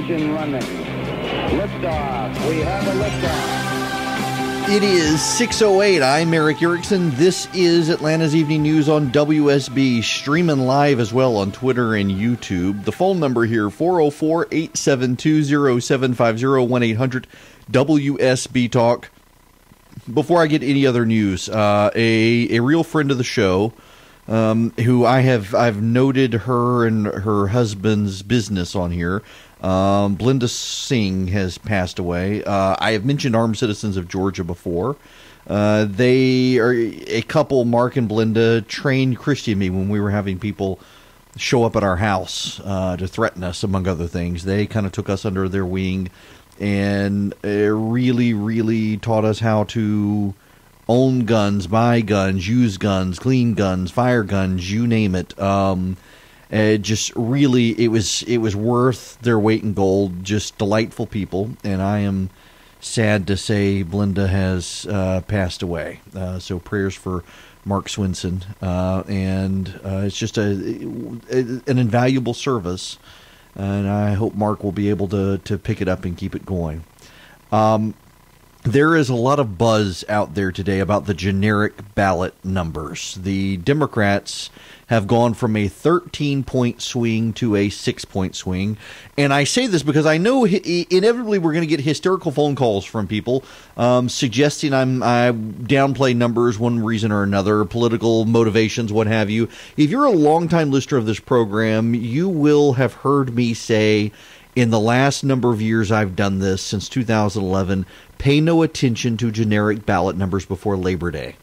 engine running. Liftoff. We have a liftoff. It is 6:08. I'm Erick Erickson. This is Atlanta's Evening News on WSB, streaming live as well on Twitter and YouTube. The phone number here, 404-872-0750, 1-800-WSB Talk. Before I get any other news, a real friend of the show, who I've noted her and her husband's business on here. Blinda Singh has passed away. I have mentioned Armed Citizens of Georgia before. They are a couple, Mark and Blinda, trained Christy and me when we were having people show up at our house to threaten us, among other things. They kind of took us under their wing and really, really taught us how to own guns, buy guns, use guns, clean guns, fire guns, you name it. Just really, it was worth their weight in gold. Just delightful people, and I am sad to say Blinda has passed away. So prayers for Mark Swinson, and it's just an invaluable service, and I hope Mark will be able to pick it up and keep it going. There is a lot of buzz out there today about the generic ballot numbers. The Democrats have gone from a 13-point swing to a 6-point swing. And I say this because I know inevitably we're going to get hysterical phone calls from people suggesting I downplay numbers one reason or another, political motivations, what have you. If you're a longtime listener of this program, you will have heard me say, in the last number of years I've done this, since 2011, pay no attention to generic ballot numbers before Labor Day.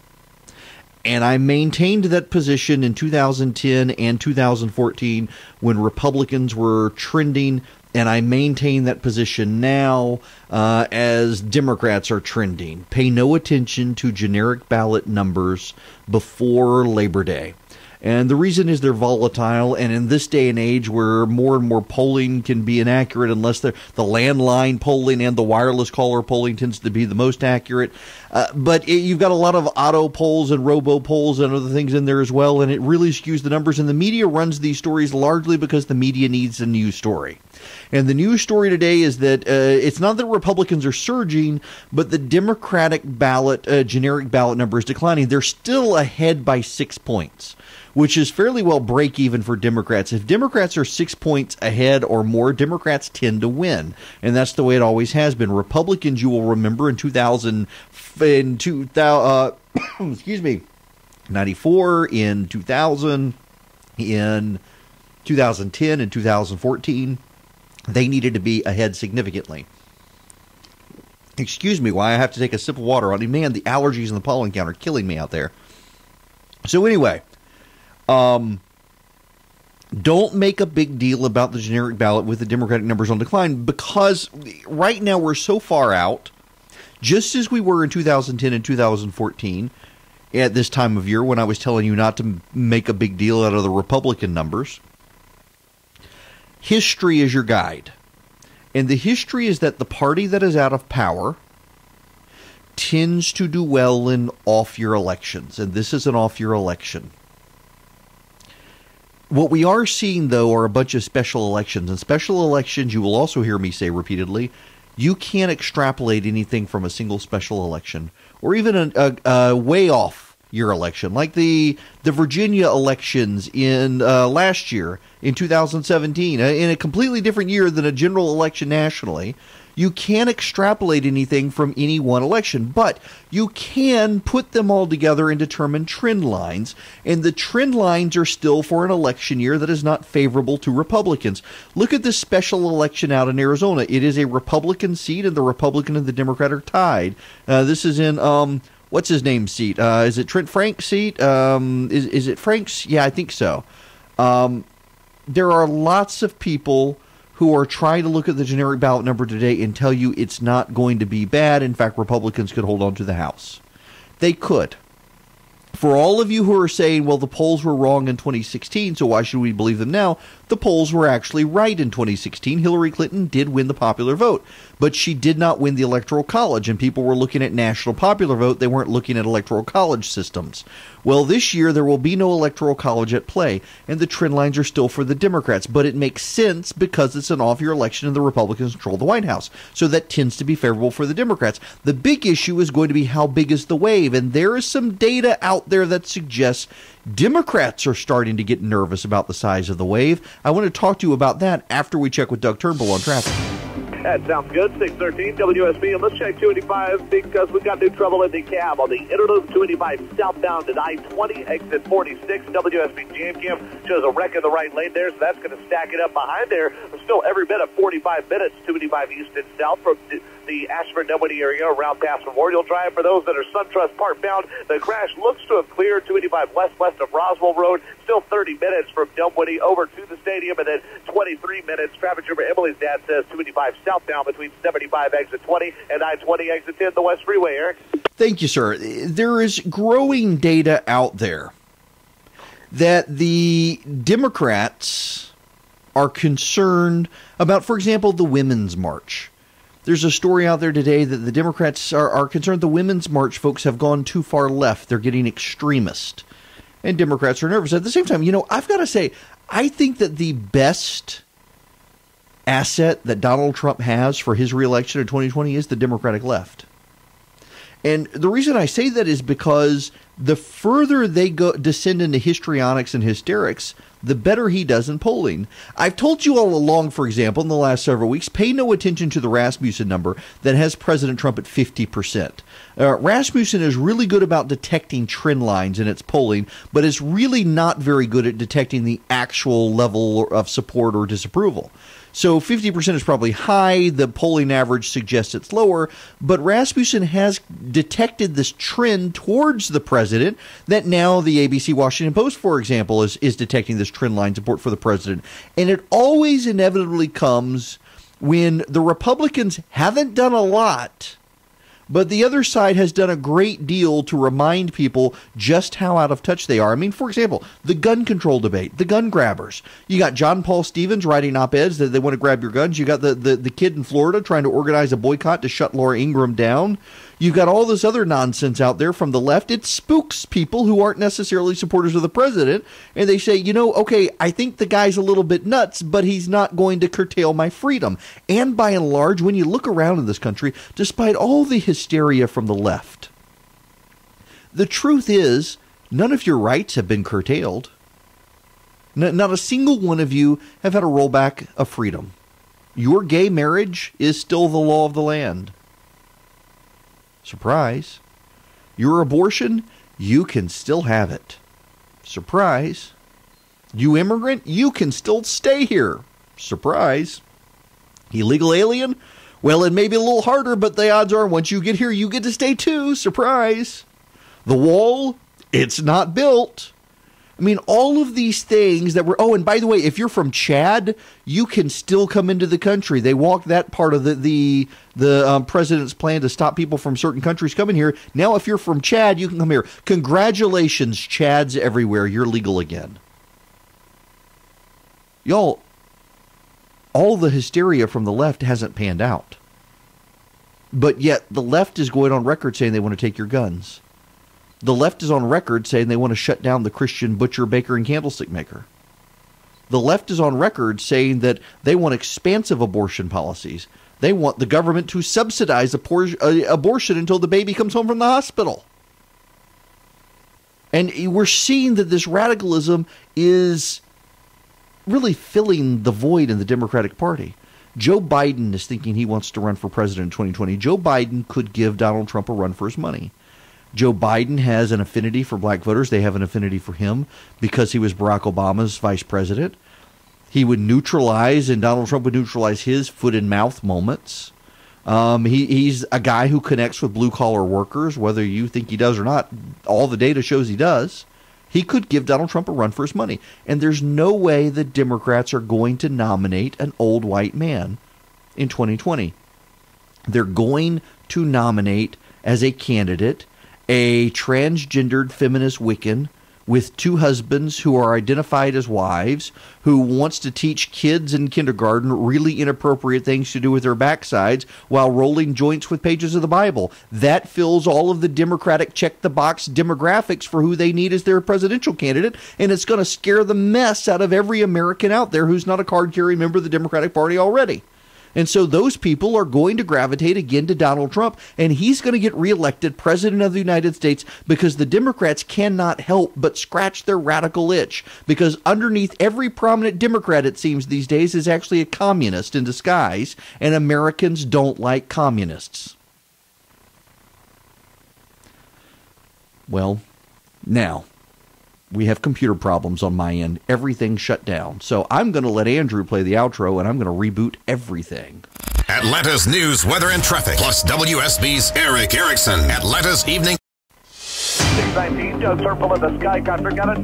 And I maintained that position in 2010 and 2014 when Republicans were trending, and I maintain that position now as Democrats are trending. Pay no attention to generic ballot numbers before Labor Day. And the reason is they're volatile, and in this day and age where more and more polling can be inaccurate unless the landline polling and the wireless caller polling tends to be the most accurate. But you've got a lot of auto polls and robo polls and other things in there as well, and it really skews the numbers. And the media runs these stories largely because the media needs a news story. And the news story today is that it's not that Republicans are surging, but the Democratic ballot, generic ballot number is declining. They're still ahead by 6 points, which is fairly well break even for Democrats. If Democrats are 6 points ahead or more, Democrats tend to win. And that's the way it always has been. Republicans, you will remember, in 94, in 2000, in 2010, and 2014, they needed to be ahead significantly. Excuse me while I have to take a sip of water. I mean, man, the allergies and the pollen count are killing me out there. So anyway, don't make a big deal about the generic ballot with the Democratic numbers on decline, because right now we're so far out, just as we were in 2010 and 2014 at this time of year when I was telling you not to make a big deal out of the Republican numbers. History is your guide. And the history is that the party that is out of power tends to do well in off-year elections. And this is an off-year election. What we are seeing, though, are a bunch of special elections. And special elections, you will also hear me say repeatedly, you can't extrapolate anything from a single special election or even a way off year election, like the Virginia elections in last year in 2017, in a completely different year than a general election nationally. You can't extrapolate anything from any one election, but you can put them all together and determine trend lines, and the trend lines are still for an election year that is not favorable to Republicans. Look at this special election out in Arizona. It is a Republican seat, and the Republican and the Democrat are tied. This is in what's his name's seat? Is it Trent Frank's seat? Is it Frank's? Yeah, I think so. There are lots of people who are trying to look at the generic ballot number today and tell you it's not going to be bad. In fact, Republicans could hold on to the House. They could. For all of you who are saying, well, the polls were wrong in 2016, so why should we believe them now? The polls were actually right in 2016. Hillary Clinton did win the popular vote, but she did not win the Electoral College, and people were looking at national popular vote. They weren't looking at Electoral College systems. Well, this year there will be no Electoral College at play, and the trend lines are still for the Democrats, but it makes sense because it's an off-year election and the Republicans control the White House, so that tends to be favorable for the Democrats. The big issue is going to be how big is the wave, and there is some data out there that suggests Democrats are starting to get nervous about the size of the wave. I want to talk to you about that after we check with Doug Turnbull on traffic. That sounds good. 613 WSB, and let's check 285 because we've got new trouble in the cab on the Interloop 285 southbound at I-20, exit 46. WSB jam cam shows a wreck in the right lane there, so that's going to stack it up behind there. There's still every bit of 45 minutes, 285 east and south from the Ashford-Dunwoody area around past Memorial Drive. For those that are SunTrust Park bound, the crash looks to have cleared 285 west of Roswell Road. Still 30 minutes from Dunwoody over to the stadium, and then 23 minutes. Traffic trooper Emily's dad says 285 southbound between 75 exit 20 and I-20 exit 10, the West Freeway, Eric. Thank you, sir. There is growing data out there that the Democrats are concerned about, for example, the Women's March. There's a story out there today that the Democrats are concerned the Women's March folks have gone too far left. They're getting extremist. And Democrats are nervous. At the same time, I've got to say, I think that the best asset that Donald Trump has for his reelection in 2020 is the Democratic left. And the reason I say that is because the further they descend into histrionics and hysterics, the better he does in polling. I've told you all along, for example, in the last several weeks, pay no attention to the Rasmussen number that has President Trump at 50%. Rasmussen is really good about detecting trend lines in its polling, but is really not very good at detecting the actual level of support or disapproval. So 50% is probably high. The polling average suggests it's lower. But Rasmussen has detected this trend towards the president that now the ABC Washington Post, for example, is detecting this trend line support for the president. And it always inevitably comes when the Republicans haven't done a lot, but the other side has done a great deal to remind people just how out of touch they are. I mean, for example, the gun control debate, the gun grabbers. You got John Paul Stevens writing op-eds that they want to grab your guns. You got the kid in Florida trying to organize a boycott to shut Laura Ingraham down. You've got all this other nonsense out there from the left. It spooks people who aren't necessarily supporters of the president. And they say, okay, I think the guy's a little bit nuts, but he's not going to curtail my freedom. And by and large, when you look around in this country, despite all the hysteria from the left, the truth is none of your rights have been curtailed. Not a single one of you have had a rollback of freedom. Your gay marriage is still the law of the land. Surprise. Your abortion, you can still have it. Surprise. You immigrant, you can still stay here. Surprise. Illegal alien, well, it may be a little harder, but the odds are once you get here, you get to stay too. Surprise. The wall, it's not built. I mean, all of these things that were, and by the way, if you're from Chad, you can still come into the country. They walked that part of the president's plan to stop people from certain countries coming here. Now, if you're from Chad, you can come here. Congratulations, Chads everywhere. You're legal again. Y'all, all the hysteria from the left hasn't panned out. But yet, the left is going on record saying they want to take your guns. The left is on record saying they want to shut down the Christian butcher, baker, and candlestick maker. The left is on record saying that they want expansive abortion policies. They want the government to subsidize abortion until the baby comes home from the hospital. And we're seeing that this radicalism is really filling the void in the Democratic Party. Joe Biden is thinking he wants to run for president in 2020. Joe Biden could give Donald Trump a run for his money. Joe Biden has an affinity for black voters. They have an affinity for him because he was Barack Obama's vice president. He would neutralize, and Donald Trump would neutralize his foot and mouth moments. He's a guy who connects with blue-collar workers, whether you think he does or not. All the data shows he does. He could give Donald Trump a run for his money. And there's no way the Democrats are going to nominate an old white man in 2020. They're going to nominate as a candidate a transgendered feminist Wiccan with 2 husbands who are identified as wives, who wants to teach kids in kindergarten really inappropriate things to do with their backsides while rolling joints with pages of the Bible. That fills all of the Democratic check-the-box demographics for who they need as their presidential candidate, and it's going to scare the mess out of every American out there who's not a card-carrying member of the Democratic Party already. And so those people are going to gravitate again to Donald Trump, and he's going to get reelected president of the United States because the Democrats cannot help but scratch their radical itch, because underneath every prominent Democrat, it seems these days, is actually a communist in disguise, and Americans don't like communists. Well, now, we have computer problems on my end. Everything's shut down. So I'm going to let Andrew play the outro, and I'm going to reboot everything. Atlanta's news, weather, and traffic, plus WSB's Erick Erickson. Atlanta's evening. 619, just circle in the sky. Country got a